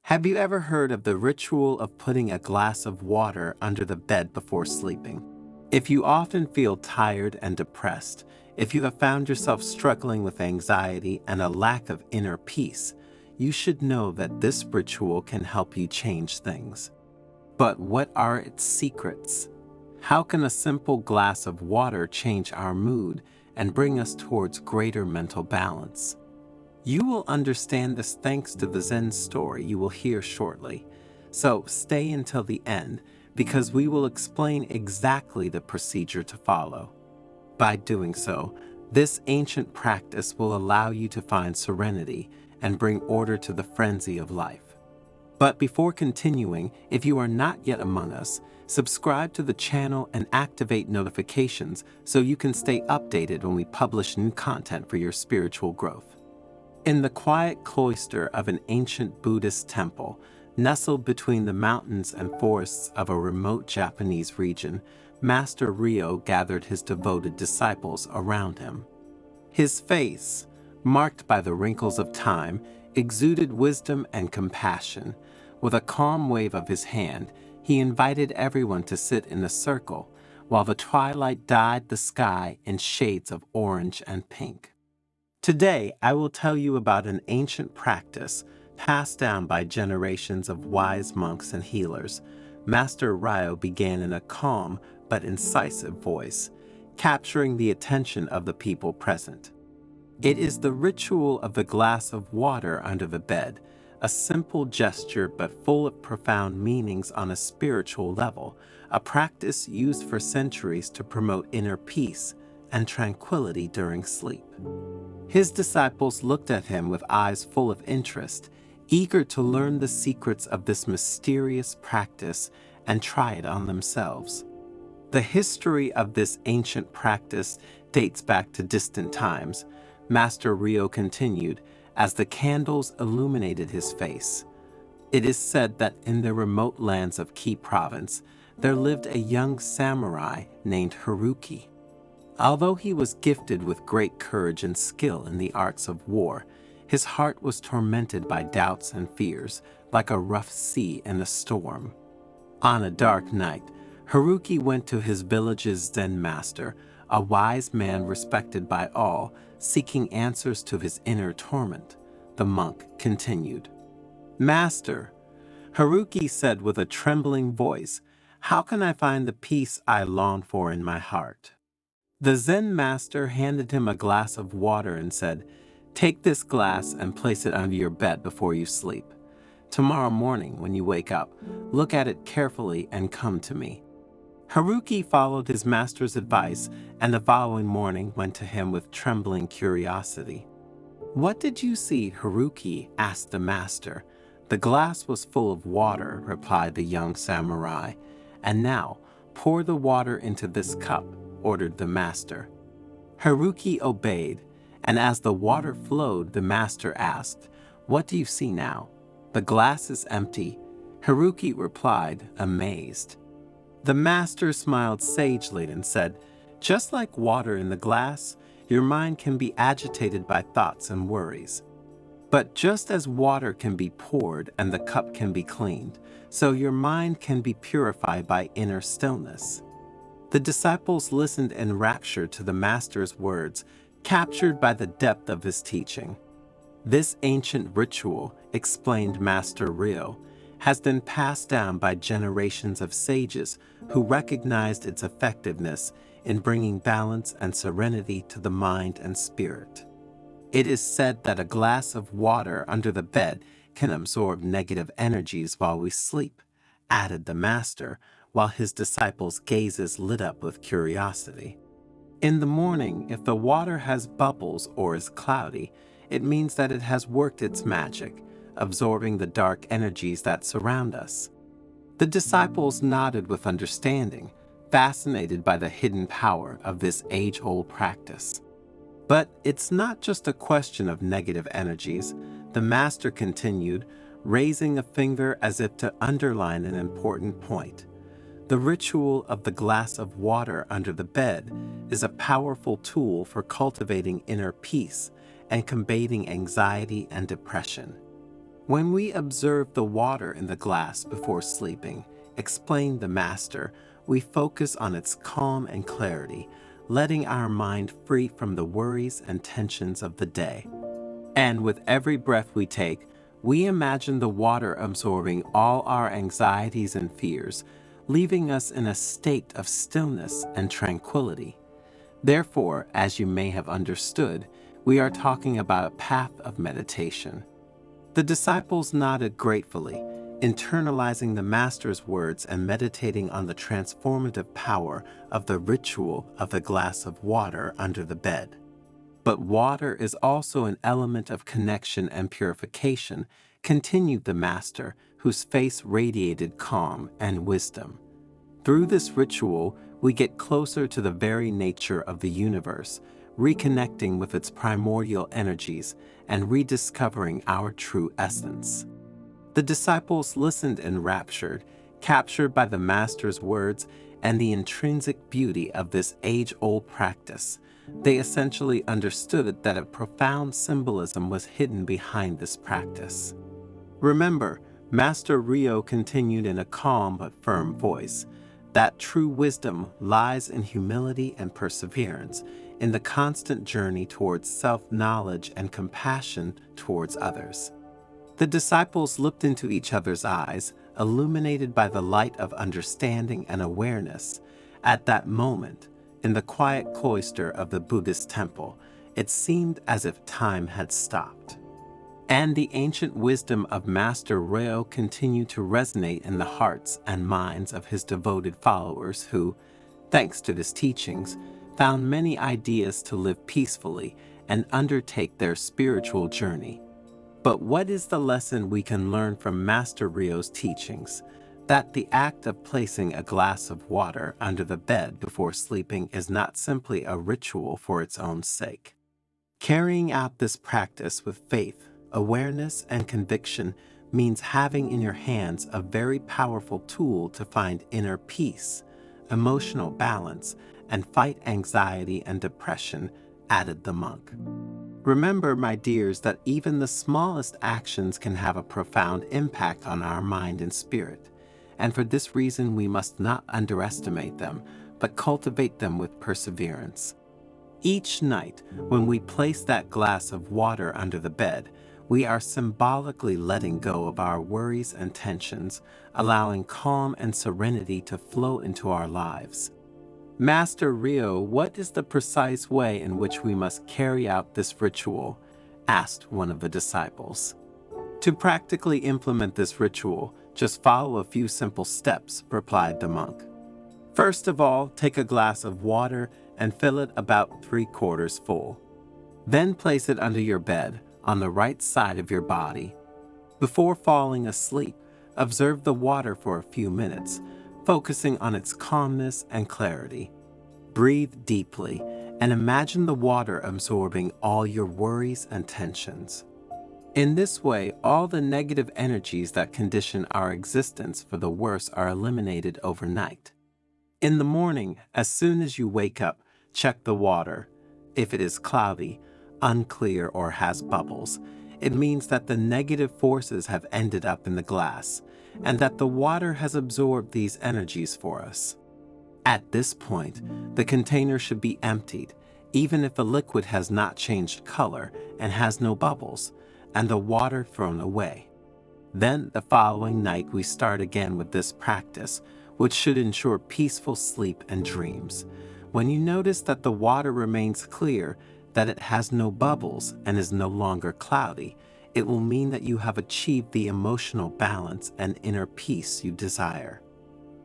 Have you ever heard of the ritual of putting a glass of water under the bed before sleeping? If you often feel tired and depressed, if you have found yourself struggling with anxiety and a lack of inner peace, you should know that this ritual can help you change things. But what are its secrets? How can a simple glass of water change our mood and bring us towards greater mental balance? You will understand this thanks to the Zen story you will hear shortly. So stay until the end because we will explain exactly the procedure to follow. By doing so, this ancient practice will allow you to find serenity and bring order to the frenzy of life. But before continuing, if you are not yet among us, subscribe to the channel and activate notifications so you can stay updated when we publish new content for your spiritual growth. In the quiet cloister of an ancient Buddhist temple, nestled between the mountains and forests of a remote Japanese region, Master Ryo gathered his devoted disciples around him. His face, marked by the wrinkles of time, exuded wisdom and compassion. With a calm wave of his hand, he invited everyone to sit in a circle, while the twilight dyed the sky in shades of orange and pink. Today, I will tell you about an ancient practice passed down by generations of wise monks and healers. Master Ryo began in a calm but incisive voice, capturing the attention of the people present. It is the ritual of the glass of water under the bed, a simple gesture but full of profound meanings on a spiritual level, a practice used for centuries to promote inner peace and tranquility during sleep. His disciples looked at him with eyes full of interest, eager to learn the secrets of this mysterious practice and try it on themselves. The history of this ancient practice dates back to distant times. Master Ryo continued as the candles illuminated his face. It is said that in the remote lands of Ki province, there lived a young samurai named Haruki. Although he was gifted with great courage and skill in the arts of war, his heart was tormented by doubts and fears, like a rough sea in a storm. On a dark night, Haruki went to his village's Zen master, a wise man respected by all, seeking answers to his inner torment. The monk continued. "Master," Haruki said with a trembling voice, "how can I find the peace I long for in my heart?" The Zen master handed him a glass of water and said, "Take this glass and place it under your bed before you sleep. Tomorrow morning, when you wake up, look at it carefully and come to me." Haruki followed his master's advice, and the following morning went to him with trembling curiosity. "What did you see, Haruki?" asked the master. "The glass was full of water," replied the young samurai. "And now, pour the water into this cup," ordered the master. Haruki obeyed, and as the water flowed, the master asked, "What do you see now?" "The glass is empty," Haruki replied, amazed. The master smiled sagely and said, "Just like water in the glass, your mind can be agitated by thoughts and worries. But just as water can be poured and the cup can be cleaned, so your mind can be purified by inner stillness." The disciples listened enraptured to the master's words, captured by the depth of his teaching. This ancient ritual, explained Master Ryo, has been passed down by generations of sages who recognized its effectiveness in bringing balance and serenity to the mind and spirit. It is said that a glass of water under the bed can absorb negative energies while we sleep, added the master, while his disciples' gazes lit up with curiosity. In the morning, if the water has bubbles or is cloudy, it means that it has worked its magic, absorbing the dark energies that surround us. The disciples nodded with understanding, fascinated by the hidden power of this age-old practice. But it's not just a question of negative energies, the master continued, raising a finger as if to underline an important point. The ritual of the glass of water under the bed is a powerful tool for cultivating inner peace and combating anxiety and depression. When we observe the water in the glass before sleeping, explained the Master, we focus on its calm and clarity, letting our mind free from the worries and tensions of the day. And with every breath we take, we imagine the water absorbing all our anxieties and fears, leaving us in a state of stillness and tranquility. Therefore, as you may have understood, we are talking about a path of meditation. The disciples nodded gratefully, internalizing the Master's words and meditating on the transformative power of the ritual of the glass of water under the bed. But water is also an element of connection and purification, continued the Master, whose face radiated calm and wisdom. Through this ritual, we get closer to the very nature of the universe, reconnecting with its primordial energies and rediscovering our true essence. The disciples listened enraptured, captured by the Master's words and the intrinsic beauty of this age-old practice. They essentially understood that a profound symbolism was hidden behind this practice. Remember, Master Rio continued in a calm but firm voice, that true wisdom lies in humility and perseverance, in the constant journey towards self-knowledge and compassion towards others. The disciples looked into each other's eyes, illuminated by the light of understanding and awareness. At that moment, in the quiet cloister of the Buddhist temple, it seemed as if time had stopped. And the ancient wisdom of Master Ryo continued to resonate in the hearts and minds of his devoted followers who, thanks to his teachings, found many ideas to live peacefully and undertake their spiritual journey. But what is the lesson we can learn from Master Ryo's teachings? That the act of placing a glass of water under the bed before sleeping is not simply a ritual for its own sake. Carrying out this practice with faith, awareness, and conviction means having in your hands a very powerful tool to find inner peace, emotional balance, and fight anxiety and depression, added the monk. Remember, my dears, that even the smallest actions can have a profound impact on our mind and spirit, and for this reason we must not underestimate them, but cultivate them with perseverance. Each night, when we place that glass of water under the bed, we are symbolically letting go of our worries and tensions, allowing calm and serenity to flow into our lives. Master Ryo, what is the precise way in which we must carry out this ritual? Asked one of the disciples. To practically implement this ritual, just follow a few simple steps, replied the monk. First of all, take a glass of water and fill it about 3/4 full. Then place it under your bed, on the right side of your body. Before falling asleep, observe the water for a few minutes, focusing on its calmness and clarity. Breathe deeply and imagine the water absorbing all your worries and tensions. In this way, all the negative energies that condition our existence for the worse are eliminated overnight. In the morning, as soon as you wake up, check the water. If it is cloudy, unclear, or has bubbles, it means that the negative forces have ended up in the glass, and that the water has absorbed these energies for us. At this point, the container should be emptied, even if the liquid has not changed color and has no bubbles, and the water thrown away. Then the following night we start again with this practice, which should ensure peaceful sleep and dreams. When you notice that the water remains clear, that it has no bubbles and is no longer cloudy, it will mean that you have achieved the emotional balance and inner peace you desire.